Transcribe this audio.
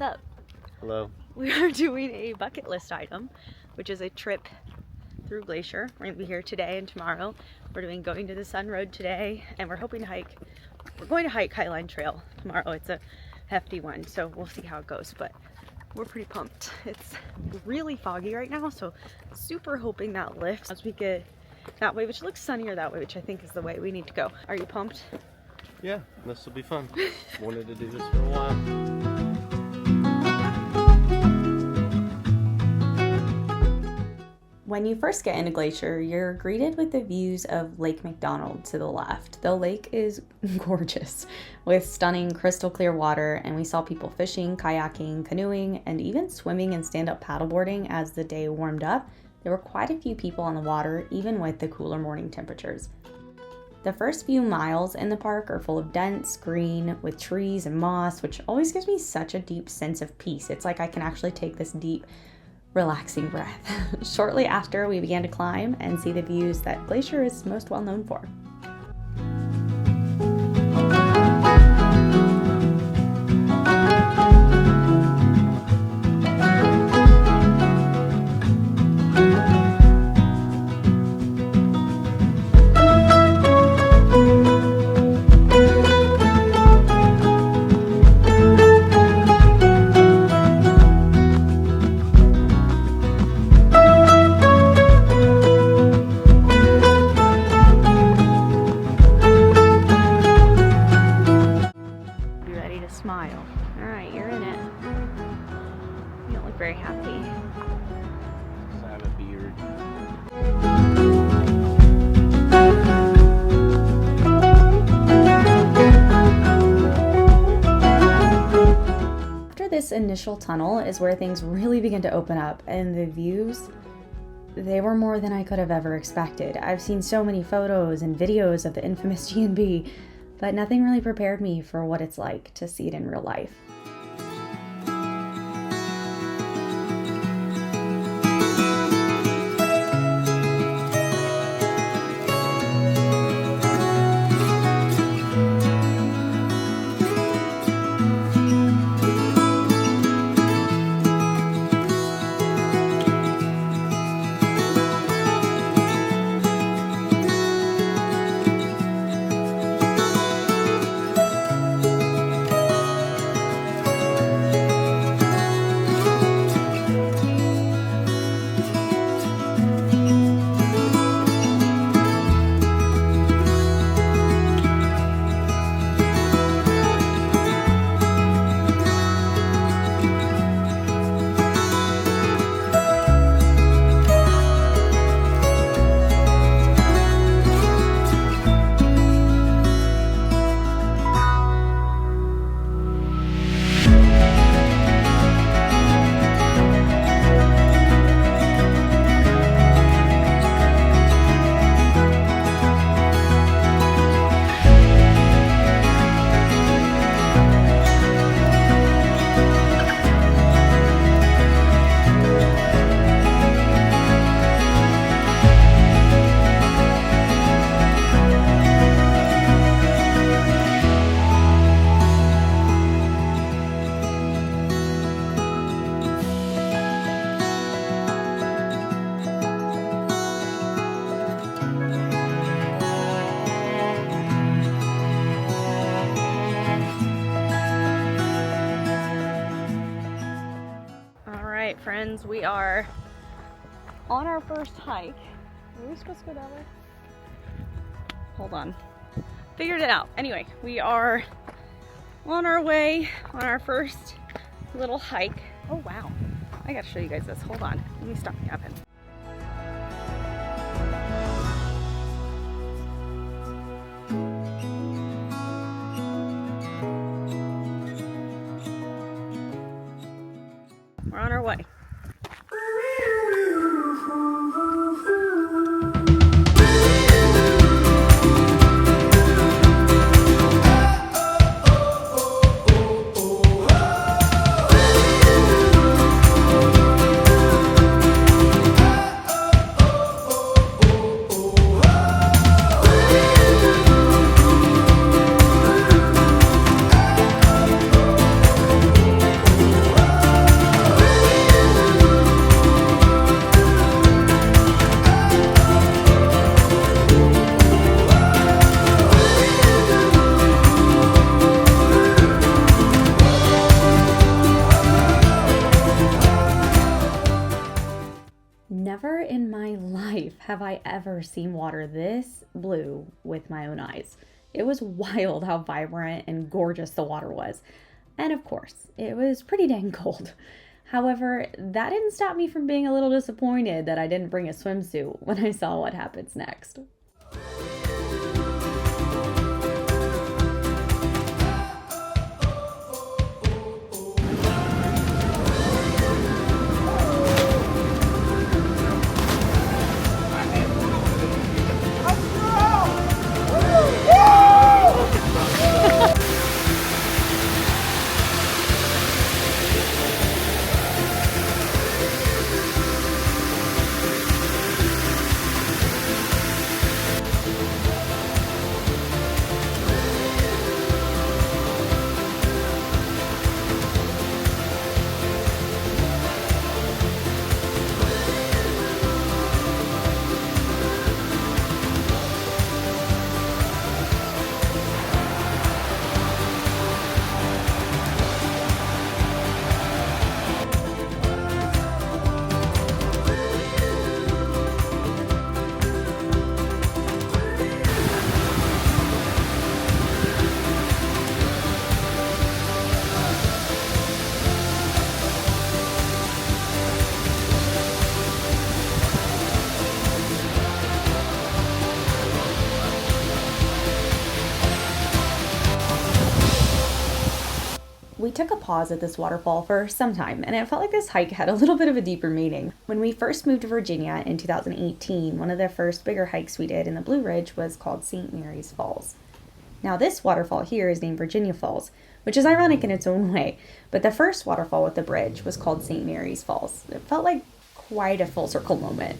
What's up? Hello. We are doing a bucket list item, which is a trip through Glacier. We're going to be here today and tomorrow. We're doing Going to the Sun Road today, and we're hoping to hike. We're going to hike Highline Trail tomorrow. It's a hefty one, so we'll see how it goes, but we're pretty pumped. It's really foggy right now, so super hoping that lifts as we get that way, which looks sunnier that way, which I think is the way we need to go. Are you pumped? Yeah, this will be fun. Wanted to do this for a while. When you first get into Glacier, you're greeted with the views of Lake McDonald to the left. The lake is gorgeous with stunning crystal clear water, and we saw people fishing, kayaking, canoeing, and even swimming and stand-up paddleboarding as the day warmed up. There were quite a few people on the water, even with the cooler morning temperatures. The first few miles in the park are full of dense green with trees and moss, which always gives me such a deep sense of peace. It's like I can actually take this deep, relaxing breath. Shortly after, we began to climb and see the views that Glacier is most well known for. Smile. All right, you're in it. You don't look very happy. I have a beard. After this initial tunnel is where things really begin to open up, and the views, they were more than I could have ever expected. I've seen so many photos and videos of the infamous G&B, but nothing really prepared me for what it's like to see it in real life. Friends, we are on our first hike. Are we supposed to go that way? Hold on. Figured it out. Anyway, we are on our way on our first little hike. Oh wow. I gotta show you guys this. Hold on. Let me stop yapping. We're on our way. have I ever seen water this blue with my own eyes. It was wild how vibrant and gorgeous the water was. And of course, it was pretty dang cold. However, that didn't stop me from being a little disappointed that I didn't bring a swimsuit when I saw what happens next. We took a pause at this waterfall for some time, and it felt like this hike had a little bit of a deeper meaning. When we first moved to Virginia in 2018, one of the first bigger hikes we did in the Blue Ridge was called St. Mary's Falls. Now this waterfall here is named Virginia Falls, which is ironic in its own way, but the first waterfall with the bridge was called St. Mary's Falls. It felt like quite a full circle moment.